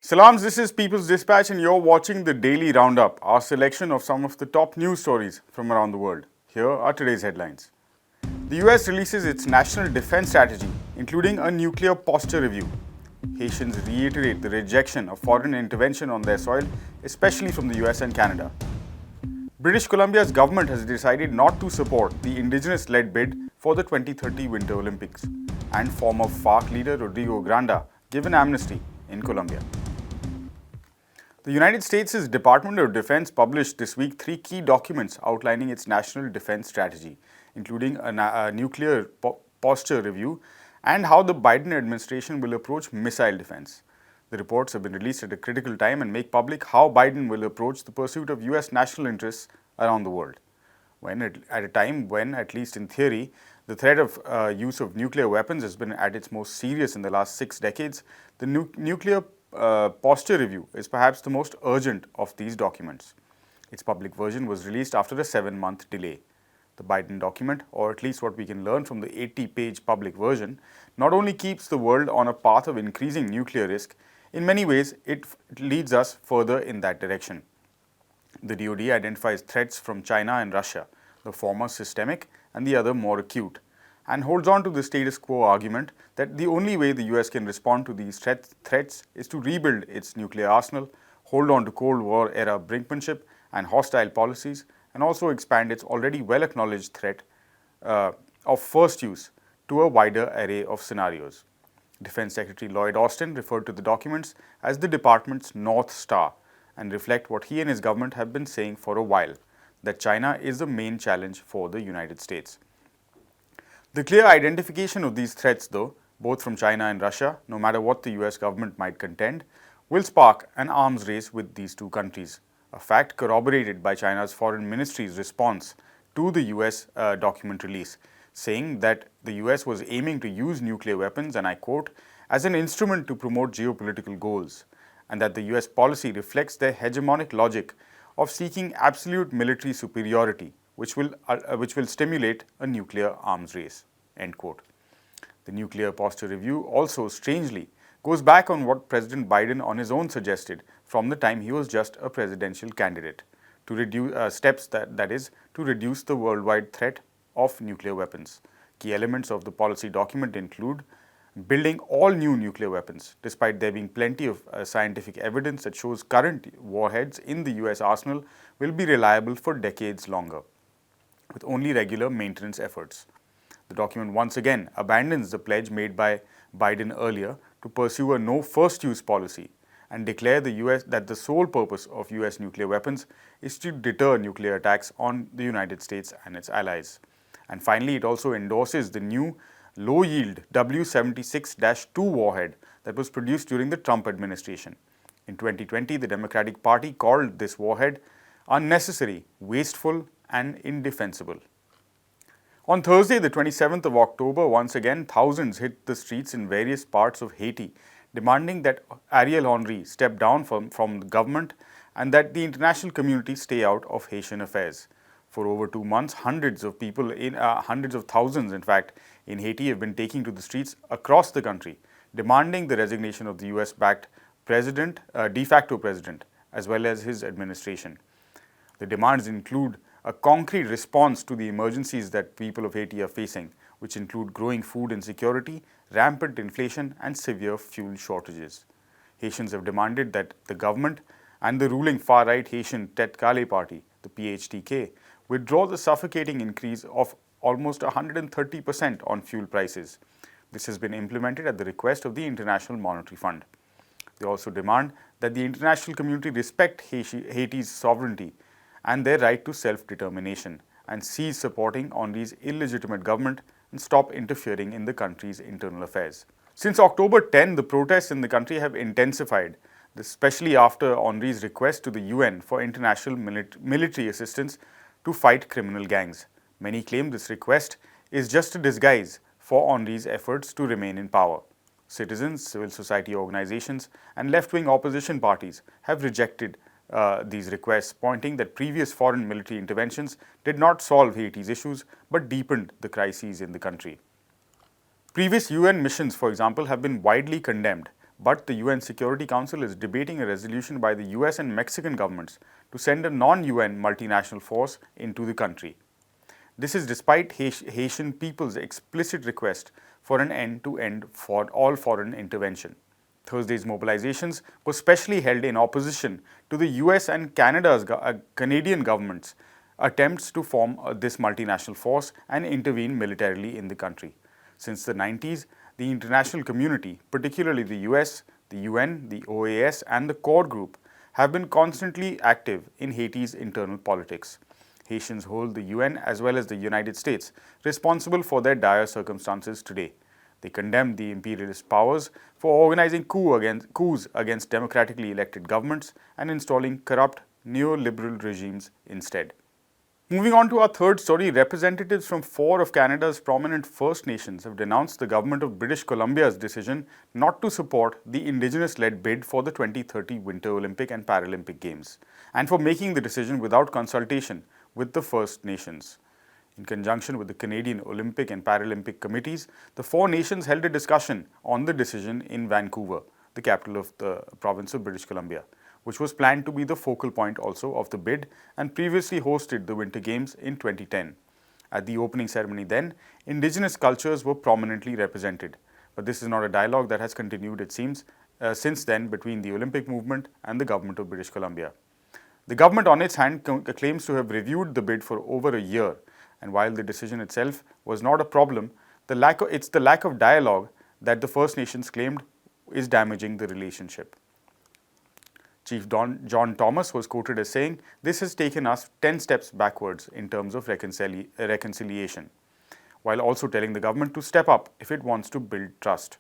Salams, this is People's Dispatch and you're watching the Daily Roundup, our selection of some of the top news stories from around the world. Here are today's headlines. The US releases its national defense strategy, including a nuclear posture review. Haitians reiterate the rejection of foreign intervention on their soil, especially from the US and Canada. British Columbia's government has decided not to support the indigenous-led bid for the 2030 Winter Olympics, and former FARC leader Rodrigo Granda given amnesty in Colombia. The United States' Department of Defense published this week 3 key documents outlining its national defense strategy, including a nuclear posture review and how the Biden administration will approach missile defense. The reports have been released at a critical time and make public how Biden will approach the pursuit of US national interests around the world. At a time when, at least in theory, the threat of use of nuclear weapons has been at its most serious in the last 6 decades, the nuclear posture review is perhaps the most urgent of these documents. Its public version was released after a 7-month delay. The Biden document, or at least what we can learn from the 80-page public version, not only keeps the world on a path of increasing nuclear risk, in many ways it leads us further in that direction. The DoD identifies threats from China and Russia, the former systemic and the other more acute, and holds on to the status quo argument that the only way the US can respond to these threats is to rebuild its nuclear arsenal, hold on to Cold War era brinkmanship and hostile policies, and also expand its already well-acknowledged threat of first use to a wider array of scenarios. Defense Secretary Lloyd Austin referred to the documents as the department's North Star and reflect what he and his government have been saying for a while, that China is the main challenge for the United States. The clear identification of these threats, though, both from China and Russia, no matter what the US government might contend, will spark an arms race with these two countries, a fact corroborated by China's foreign ministry's response to the US document release, saying that the US was aiming to use nuclear weapons, and I quote, as an instrument to promote geopolitical goals, and that the US policy reflects their hegemonic logic of seeking absolute military superiority, which will stimulate a nuclear arms race, end quote. The nuclear posture review also, strangely, goes back on what President Biden on his own suggested from the time he was just a presidential candidate, to reduce steps that is, to reduce the worldwide threat of nuclear weapons. Key elements of the policy document include building all new nuclear weapons, despite there being plenty of scientific evidence that shows current warheads in the US arsenal will be reliable for decades longer, with only regular maintenance efforts. The document once again abandons the pledge made by Biden earlier to pursue a no first use policy and declare that the sole purpose of US nuclear weapons is to deter nuclear attacks on the United States and its allies. And finally, it also endorses the new low-yield W76-2 warhead that was produced during the Trump administration. In 2020, the Democratic Party called this warhead unnecessary, wasteful, and indefensible. On Thursday, the 27th of October, once again, thousands hit the streets in various parts of Haiti, demanding that Ariel Henry step down from the government and that the international community stay out of Haitian affairs. For over 2 months, hundreds of thousands, in fact, in Haiti have been taking to the streets across the country, demanding the resignation of the US-backed de facto president, as well as his administration. The demands include a concrete response to the emergencies that people of Haiti are facing, which include growing food insecurity, rampant inflation, and severe fuel shortages. Haitians have demanded that the government and the ruling far-right Haitian Tête Kale party, the PHTK, withdraw the suffocating increase of almost 130% on fuel prices. This has been implemented at the request of the International Monetary Fund. They also demand that the international community respect Haiti's sovereignty and their right to self-determination and cease supporting Henry's illegitimate government and stop interfering in the country's internal affairs. Since October 10, the protests in the country have intensified, especially after Henry's request to the UN for international military assistance to fight criminal gangs. Many claim this request is just a disguise for Henry's efforts to remain in power. Citizens, civil society organizations, and left-wing opposition parties have rejected these requests, pointing that previous foreign military interventions did not solve Haiti's issues but deepened the crises in the country. Previous UN missions, for example, have been widely condemned, But the UN Security Council is debating a resolution by the US and Mexican governments to send a non-UN multinational force into the country. This is despite Haitian people's explicit request for an end to end for all foreign intervention. Thursday's mobilizations were specially held in opposition to the US and Canadian governments' attempts to form this multinational force and intervene militarily in the country. Since the 90s, the international community, particularly the US, the UN, the OAS, and the Core Group, have been constantly active in Haiti's internal politics. Haitians hold the UN as well as the United States responsible for their dire circumstances today. They condemn the imperialist powers for organizing coups against democratically elected governments and installing corrupt neoliberal regimes instead. Moving on to our third story, representatives from 4 of Canada's prominent First Nations have denounced the government of British Columbia's decision not to support the Indigenous-led bid for the 2030 Winter Olympic and Paralympic Games, and for making the decision without consultation with the First Nations. In conjunction with the Canadian Olympic and Paralympic committees, the 4 nations held a discussion on the decision in Vancouver, the capital of the province of British Columbia, which was planned to be the focal point also of the bid and previously hosted the Winter Games in 2010. At the opening ceremony then, Indigenous cultures were prominently represented. But this is not a dialogue that has continued, it seems, since then between the Olympic movement and the government of British Columbia. The government on its hand claims to have reviewed the bid for over a year, and while the decision itself was not a problem, it's the lack of dialogue that the First Nations claimed is damaging the relationship. Chief John Thomas was quoted as saying, "This has taken us 10 steps backwards in terms of reconciliation," while also telling the government to step up if it wants to build trust.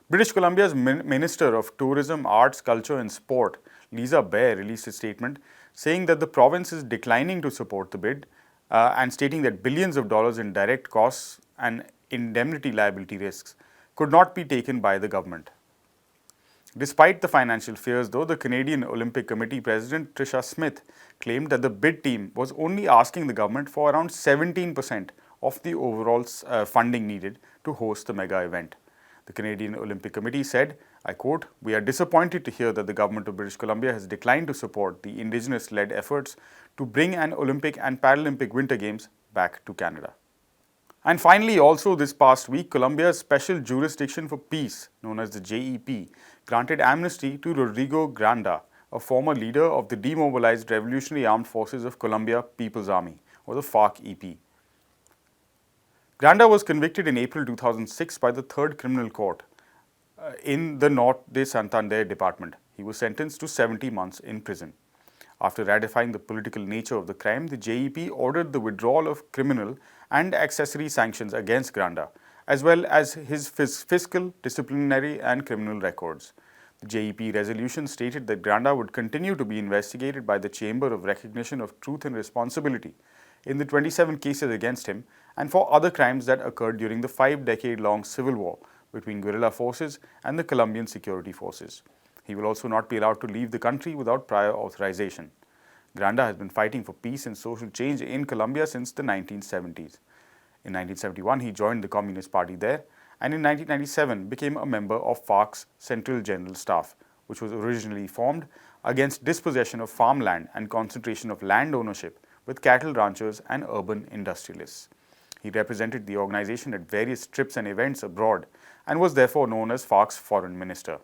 British Columbia's Minister of Tourism, Arts, Culture and Sport, Lisa Baer, released a statement saying that the province is declining to support the bid and stating that billions of dollars in direct costs and indemnity liability risks could not be taken by the government. Despite the financial fears, though, the Canadian Olympic Committee President Tricia Smith claimed that the bid team was only asking the government for around 17% of the overall funding needed to host the mega event. The Canadian Olympic Committee said, I quote, "We are disappointed to hear that the government of British Columbia has declined to support the Indigenous-led efforts to bring an Olympic and Paralympic Winter Games back to Canada." And finally, also this past week, Colombia's Special Jurisdiction for Peace, known as the JEP, granted amnesty to Rodrigo Granda, a former leader of the demobilized Revolutionary Armed Forces of Colombia People's Army, or the FARC-EP. Granda was convicted in April 2006 by the 3rd Criminal Court in the Norte de Santander department. He was sentenced to 70 months in prison. After ratifying the political nature of the crime, the JEP ordered the withdrawal of criminal and accessory sanctions against Granda, as well as his fiscal, disciplinary and criminal records. The JEP resolution stated that Granda would continue to be investigated by the Chamber of Recognition of Truth and Responsibility in the 27 cases against him and for other crimes that occurred during the 5-decade-long civil war between guerrilla forces and the Colombian security forces. He will also not be allowed to leave the country without prior authorization. Granda has been fighting for peace and social change in Colombia since the 1970s. In 1971, he joined the Communist Party there, and in 1997 became a member of FARC's Central General Staff, which was originally formed against dispossession of farmland and concentration of land ownership with cattle ranchers and urban industrialists. He represented the organization at various trips and events abroad and was therefore known as FARC's foreign minister.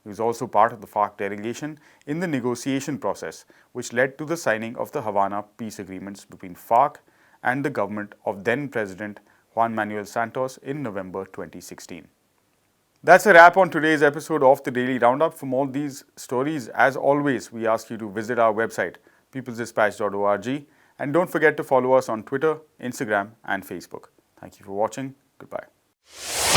He was also part of the FARC delegation in the negotiation process, which led to the signing of the Havana peace agreements between FARC and the government of then-President Juan Manuel Santos in November 2016. That's a wrap on today's episode of the Daily Roundup. For more of these stories, as always, we ask you to visit our website, peoplesdispatch.org, and don't forget to follow us on Twitter, Instagram, and Facebook. Thank you for watching. Goodbye.